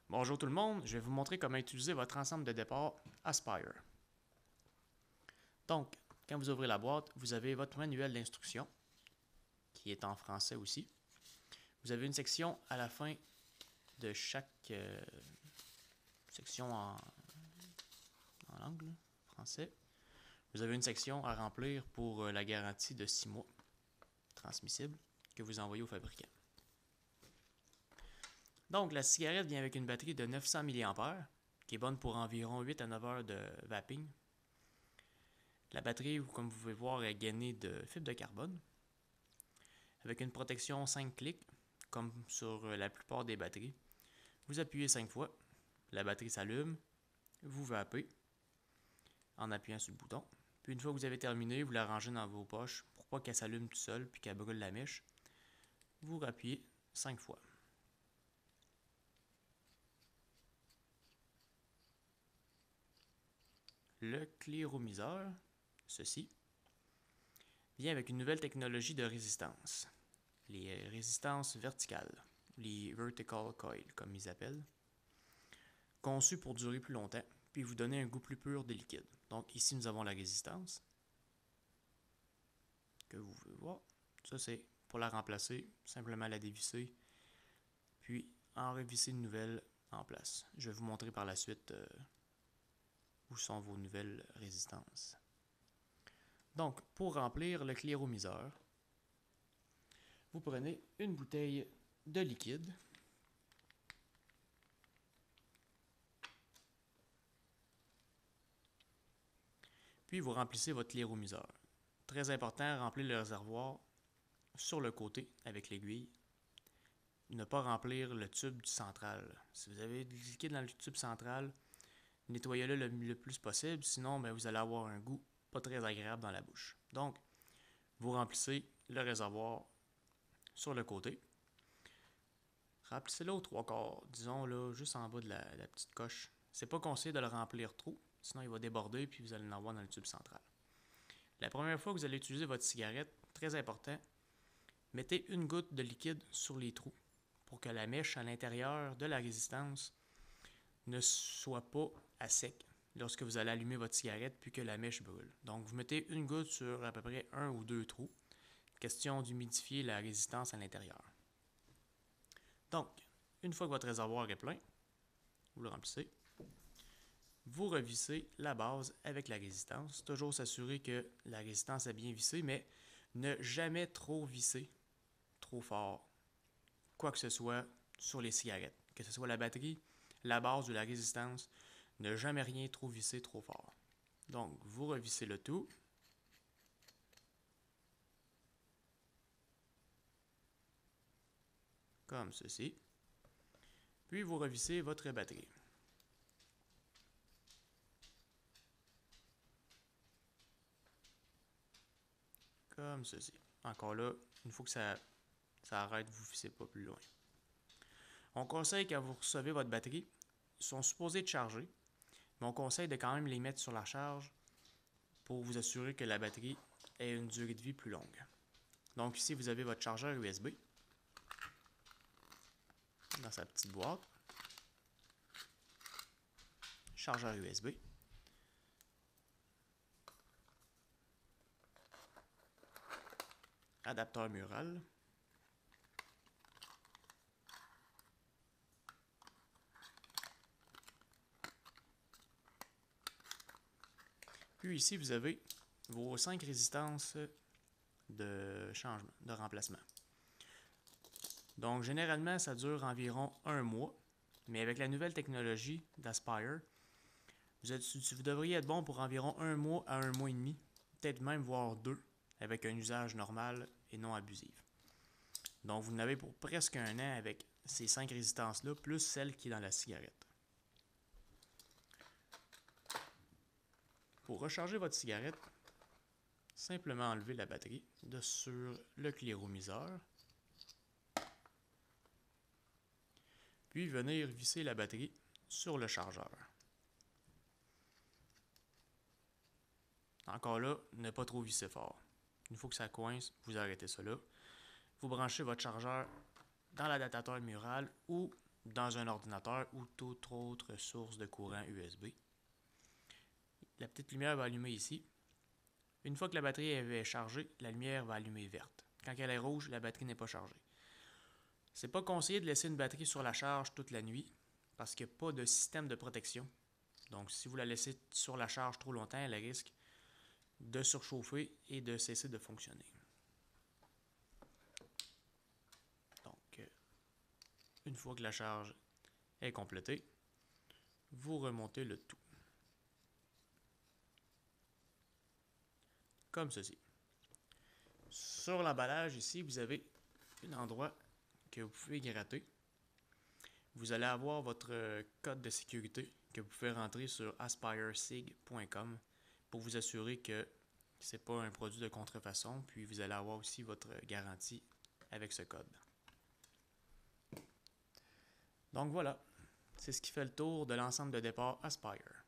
Bonjour tout le monde, je vais vous montrer comment utiliser votre ensemble de départ Aspire. Donc, quand vous ouvrez la boîte, vous avez votre manuel d'instruction, qui est en français aussi. Vous avez une section à la fin de chaque section en langue, français. Vous avez une section à remplir pour la garantie de 6 mois transmissible que vous envoyez au fabricant. Donc, la cigarette vient avec une batterie de 900 mAh, qui est bonne pour environ 8 à 9 heures de vaping. La batterie, comme vous pouvez voir, est gainée de fibre de carbone, avec une protection 5 clics, comme sur la plupart des batteries. Vous appuyez 5 fois, la batterie s'allume, vous vapez en appuyant sur le bouton. Puis une fois que vous avez terminé, vous la rangez dans vos poches pour pas qu'elle s'allume tout seul puis qu'elle brûle la mèche. Vous rappuyez 5 fois. Le cléromiseur, ceci, vient avec une nouvelle technologie de résistance, les résistances verticales, les vertical coil comme ils appellent, conçues pour durer plus longtemps, puis vous donner un goût plus pur des liquides. Donc ici nous avons la résistance, que vous pouvez voir. Ça c'est pour la remplacer, simplement la dévisser, puis en revisser une nouvelle en place. Je vais vous montrer par la suite où sont vos nouvelles résistances. Donc, pour remplir le cléromiseur, vous prenez une bouteille de liquide. Puis vous remplissez votre cléromiseur. Très important, remplir le réservoir sur le côté avec l'aiguille. Ne pas remplir le tube central. Si vous avez du liquide dans le tube central, nettoyez-le le plus possible, sinon vous allez avoir un goût pas très agréable dans la bouche. Donc, vous remplissez le réservoir sur le côté. Remplissez-le aux 3/4, disons là, juste en bas de la petite coche. C'est pas conseillé de le remplir trop, sinon il va déborder puis vous allez en avoir dans le tube central. La première fois que vous allez utiliser votre cigarette, très important, mettez une goutte de liquide sur les trous pour que la mèche à l'intérieur de la résistance ne soit pas à sec lorsque vous allez allumer votre cigarette puis que la mèche brûle. Donc vous mettez une goutte sur à peu près 1 ou 2 trous. Question d'humidifier la résistance à l'intérieur. Donc, une fois que votre réservoir est plein, vous le remplissez. Vous revissez la base avec la résistance. Toujours s'assurer que la résistance est bien vissée, mais ne jamais trop visser, trop fort, quoi que ce soit sur les cigarettes. Que ce soit la batterie, la base ou la résistance, ne jamais rien trop visser trop fort. Donc, vous revissez le tout. Comme ceci. Puis, vous revissez votre batterie. Comme ceci. Encore là, une fois que ça arrête, vous ne vissez pas plus loin. On conseille quand vous recevez votre batterie, ils sont supposés de charger, mais on conseille de quand même les mettre sur la charge pour vous assurer que la batterie ait une durée de vie plus longue. Donc ici, vous avez votre chargeur USB dans sa petite boîte. Chargeur USB. Adapteur mural. Puis ici, vous avez vos 5 résistances de changement, de remplacement. Donc généralement, ça dure environ 1 mois, mais avec la nouvelle technologie d'Aspire, vous devriez être bon pour environ 1 mois à 1 mois et demi, peut-être même voire 2, avec un usage normal et non abusif. Donc vous en avez pour presque 1 an avec ces 5 résistances-là, plus celle qui est dans la cigarette. Pour recharger votre cigarette, simplement enlever la batterie de sur le cléromiseur, puis venir visser la batterie sur le chargeur. Encore là, ne pas trop visser fort. Une fois que ça coince, vous arrêtez ça là. Vous branchez votre chargeur dans l'adaptateur mural ou dans un ordinateur ou toute autre source de courant USB. La petite lumière va allumer ici. Une fois que la batterie est chargée, la lumière va allumer verte. Quand elle est rouge, la batterie n'est pas chargée. C'est pas conseillé de laisser une batterie sur la charge toute la nuit parce qu'il n'y a pas de système de protection. Donc si vous la laissez sur la charge trop longtemps, elle risque de surchauffer et de cesser de fonctionner. Donc, une fois que la charge est complétée, vous remontez le tout. Comme ceci. Sur l'emballage ici, vous avez un endroit que vous pouvez gratter. Vous allez avoir votre code de sécurité que vous pouvez rentrer sur aspiresig.com pour vous assurer que ce n'est pas un produit de contrefaçon, puis vous allez avoir aussi votre garantie avec ce code. Donc voilà, c'est ce qui fait le tour de l'ensemble de départ Aspire.